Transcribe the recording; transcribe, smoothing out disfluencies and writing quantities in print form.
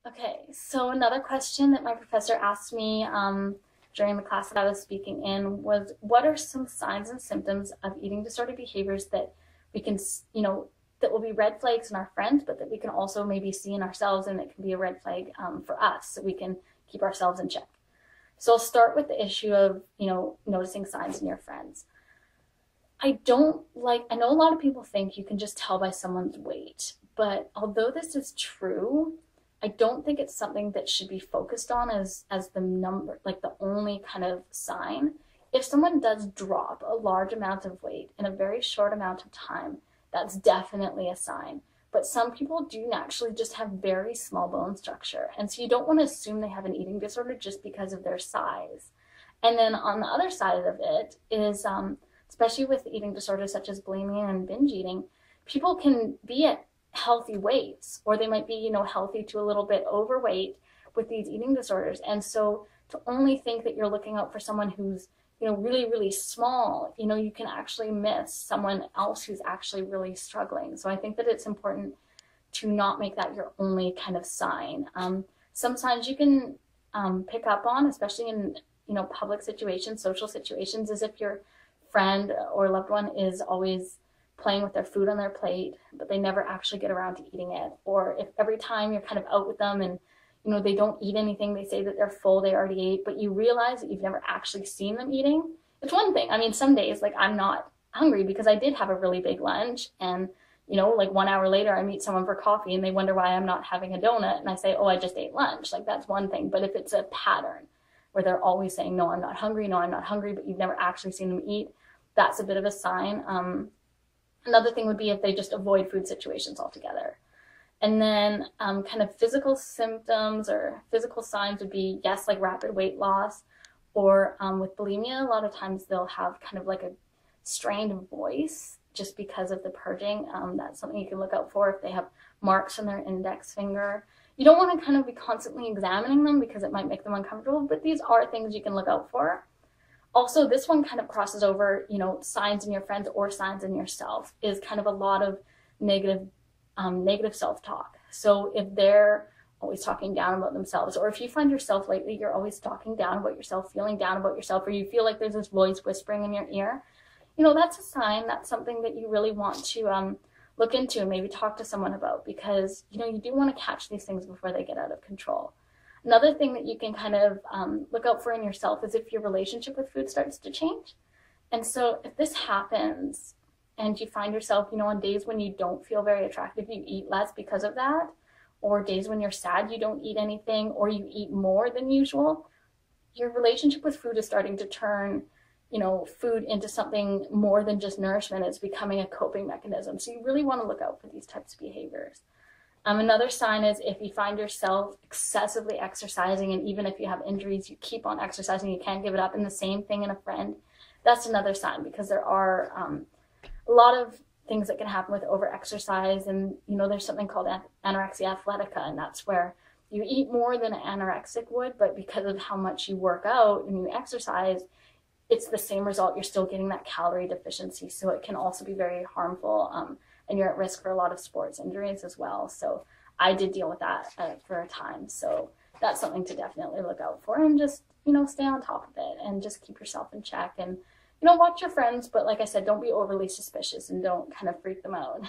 Okay, so another question that my professor asked me during the class that I was speaking in was, what are some signs and symptoms of eating disorder behaviors that we can, that will be red flags in our friends, but that we can also maybe see in ourselves, and it can be a red flag for us, so we can keep ourselves in check. So I'll start with the issue of, noticing signs in your friends. I know a lot of people think you can just tell by someone's weight, but although this is true, I don't think it's something that should be focused on as the number, like the only kind of sign. If someone does drop a large amount of weight in a very short amount of time, that's definitely a sign. But some people do naturally just have very small bone structure. And so you don't want to assume they have an eating disorder just because of their size. And then on the other side of it is, especially with eating disorders such as bulimia and binge eating, people can be at healthy weights, or they might be, healthy to a little bit overweight with these eating disorders. And so to only think that you're looking out for someone who's, really, really small, you can actually miss someone else who's actually really struggling. So I think that it's important to not make that your only kind of sign. Some signs you can pick up on, especially in, public situations, social situations, is if your friend or loved one is always playing with their food on their plate, but they never actually get around to eating it. Or if every time you're kind of out with them and, they don't eat anything, they say that they're full, they already ate, but you realize that you've never actually seen them eating. It's one thing. I mean, some days, like, I'm not hungry because I did have a really big lunch, and, like 1 hour later, I meet someone for coffee and they wonder why I'm not having a donut, and I say, oh, I just ate lunch. Like, that's one thing. But if it's a pattern where they're always saying, no, I'm not hungry, no, I'm not hungry, but you've never actually seen them eat, that's a bit of a sign. Another thing would be if they just avoid food situations altogether. And then kind of physical symptoms or physical signs would be, yes, like rapid weight loss, or with bulimia, a lot of times they'll have kind of like a strained voice just because of the purging. That's something you can look out for if they have marks on their index finger. You don't want to kind of be constantly examining them because it might make them uncomfortable, but these are things you can look out for. Also, this one kind of crosses over, signs in your friends or signs in yourself, is kind of a lot of negative self-talk. So if they're always talking down about themselves, or if you find yourself lately, you're always talking down about yourself, feeling down about yourself, or you feel like there's this voice whispering in your ear, that's a sign. That's something that you really want to look into and maybe talk to someone about, because, you do want to catch these things before they get out of control. Another thing that you can kind of look out for in yourself is if your relationship with food starts to change. And so if this happens and you find yourself, on days when you don't feel very attractive, you eat less because of that, or days when you're sad, you don't eat anything, or you eat more than usual, your relationship with food is starting to turn, food into something more than just nourishment. It's becoming a coping mechanism. So you really want to look out for these types of behaviors. Another sign is if you find yourself excessively exercising, and even if you have injuries, you keep on exercising, you can't give it up, and the same thing in a friend, that's another sign, because there are a lot of things that can happen with over-exercise, and, there's something called anorexia athletica, and that's where you eat more than an anorexic would, but because of how much you work out and you exercise, it's the same result. You're still getting that calorie deficiency, so it can also be very harmful. And you're at risk for a lot of sports injuries as well. So I did deal with that for a time. So that's something to definitely look out for, and just, stay on top of it and just keep yourself in check, and, watch your friends. But like I said, don't be overly suspicious and don't kind of freak them out.